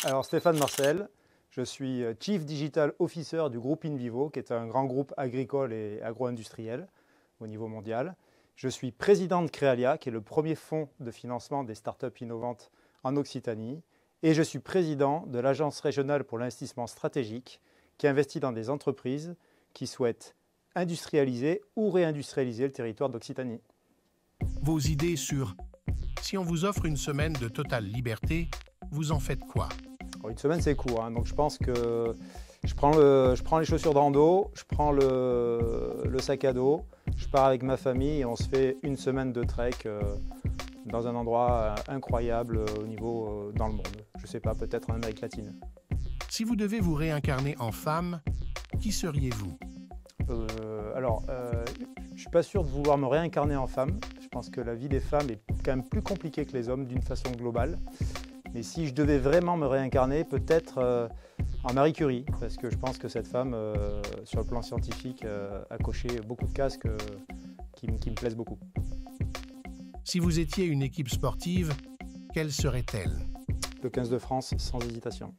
Alors Stéphane Marcel, je suis Chief Digital Officer du groupe InVivo, qui est un grand groupe agricole et agro-industriel au niveau mondial. Je suis président de Créalia, qui est le premier fonds de financement des startups innovantes en Occitanie. Et je suis président de l'Agence régionale pour l'investissement stratégique, qui investit dans des entreprises qui souhaitent industrialiser ou réindustrialiser le territoire d'Occitanie. Vos idées sur « Si on vous offre une semaine de totale liberté, vous en faites quoi ?» Alors, une semaine, c'est court, donc je pense que je prends les chaussures de rando, je prends le sac à dos, je pars avec ma famille et on se fait une semaine de trek dans un endroit incroyable au niveau dans le monde. Je ne sais pas, peut-être en Amérique latine. Si vous devez vous réincarner en femme, qui seriez-vous? Je ne suis pas sûr de vouloir me réincarner en femme. Je pense que la vie des femmes est quand même plus compliquée que les hommes d'une façon globale. Mais si je devais vraiment me réincarner, peut-être en Marie Curie, parce que je pense que cette femme, sur le plan scientifique, a coché beaucoup de cases qui me plaisent beaucoup. Si vous étiez une équipe sportive, quelle serait-elle? Le 15 de France, sans hésitation.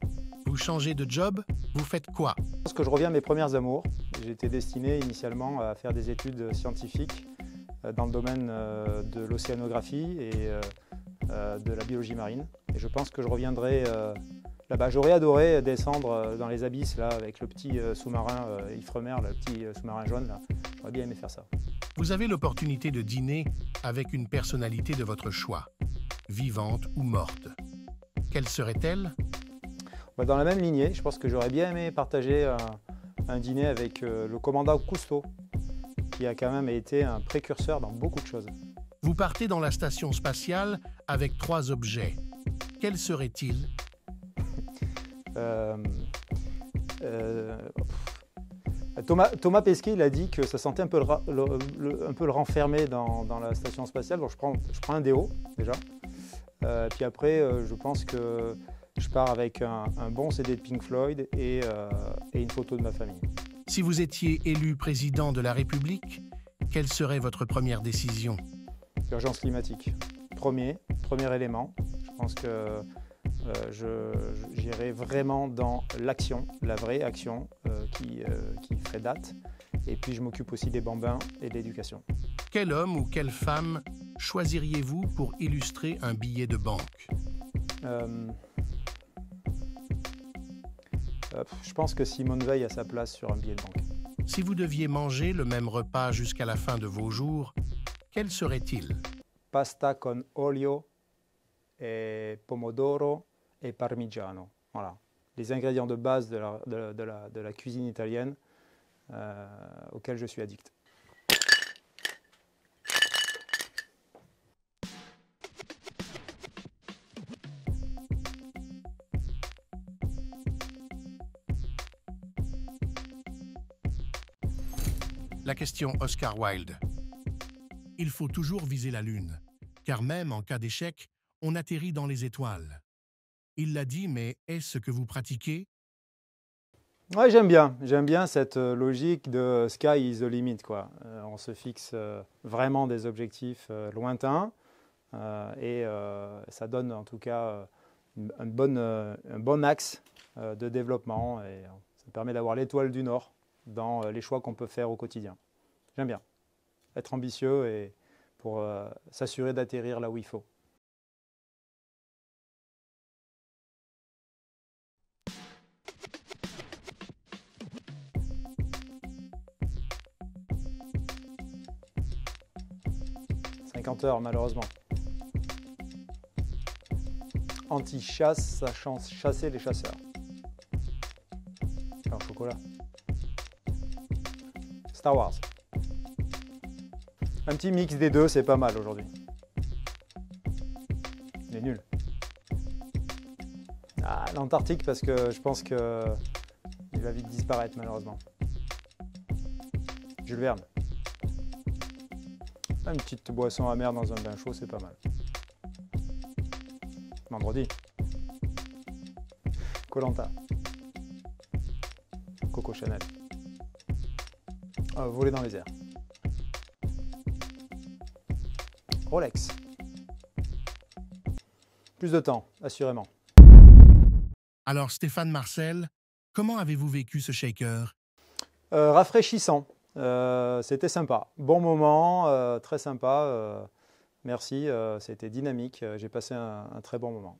Vous changez de job, vous faites quoi? Je pense que je reviens à mes premières amours. J'étais destiné initialement à faire des études scientifiques dans le domaine de l'océanographie et de la biologie marine. Et je pense que je reviendrai là-bas. J'aurais adoré descendre dans les abysses là, avec le petit sous-marin Ifremer, le petit sous-marin jaune. Là. J'aurais bien aimé faire ça. Vous avez l'opportunité de dîner avec une personnalité de votre choix, vivante ou morte. Quelle serait-elle? Dans la même lignée, je pense que j'aurais bien aimé partager un dîner avec le commandant Cousteau, qui a quand même été un précurseur dans beaucoup de choses. Vous partez dans la station spatiale avec 3 objets. Quels seraient-ils? Thomas Pesquet, il a dit que ça sentait un peu le renfermé dans la station spatiale. Donc je prends un déo déjà. Puis après, je pense que je pars avec un bon CD de Pink Floyd et une photo de ma famille. Si vous étiez élu président de la République, quelle serait votre première décision? L'urgence climatique. Premier élément. Je pense que j'irai vraiment dans l'action, la vraie action qui ferait date. Et puis je m'occupe aussi des bambins et de l'éducation. Quel homme ou quelle femme choisiriez-vous pour illustrer un billet de banque? Je pense que Simone Veil a sa place sur un billet de banque. Si vous deviez manger le même repas jusqu'à la fin de vos jours, quel serait-il? Pasta con olio, et pomodoro et parmigiano. Voilà, les ingrédients de base de la cuisine italienne auxquels je suis addict. La question Oscar Wilde. Il faut toujours viser la Lune, car même en cas d'échec, on atterrit dans les étoiles. Il l'a dit, mais est-ce ce que vous pratiquez? Oui, j'aime bien cette logique de sky is the limit, quoi. On se fixe vraiment des objectifs lointains et ça donne en tout cas un bon axe de développement et ça permet d'avoir l'étoile du Nord dans les choix qu'on peut faire au quotidien. J'aime bien être ambitieux et pour s'assurer d'atterrir là où il faut. « 50 heures, malheureusement. Anti-chasse, ça chance chasser les chasseurs. » Pain au chocolat. Star Wars. Un petit mix des deux, c'est pas mal aujourd'hui. Il est nul. Ah, l'Antarctique, parce que je pense qu'il va vite disparaître, malheureusement. Jules Verne. Une petite boisson amère dans un bain chaud, c'est pas mal. Vendredi. Koh-Lanta. Coco Chanel. Voler dans les airs. Rolex. Plus de temps, assurément. Alors Stéphane Marcel, comment avez-vous vécu ce shaker? Rafraîchissant, c'était sympa. Bon moment, très sympa. Merci, c'était dynamique. J'ai passé un très bon moment.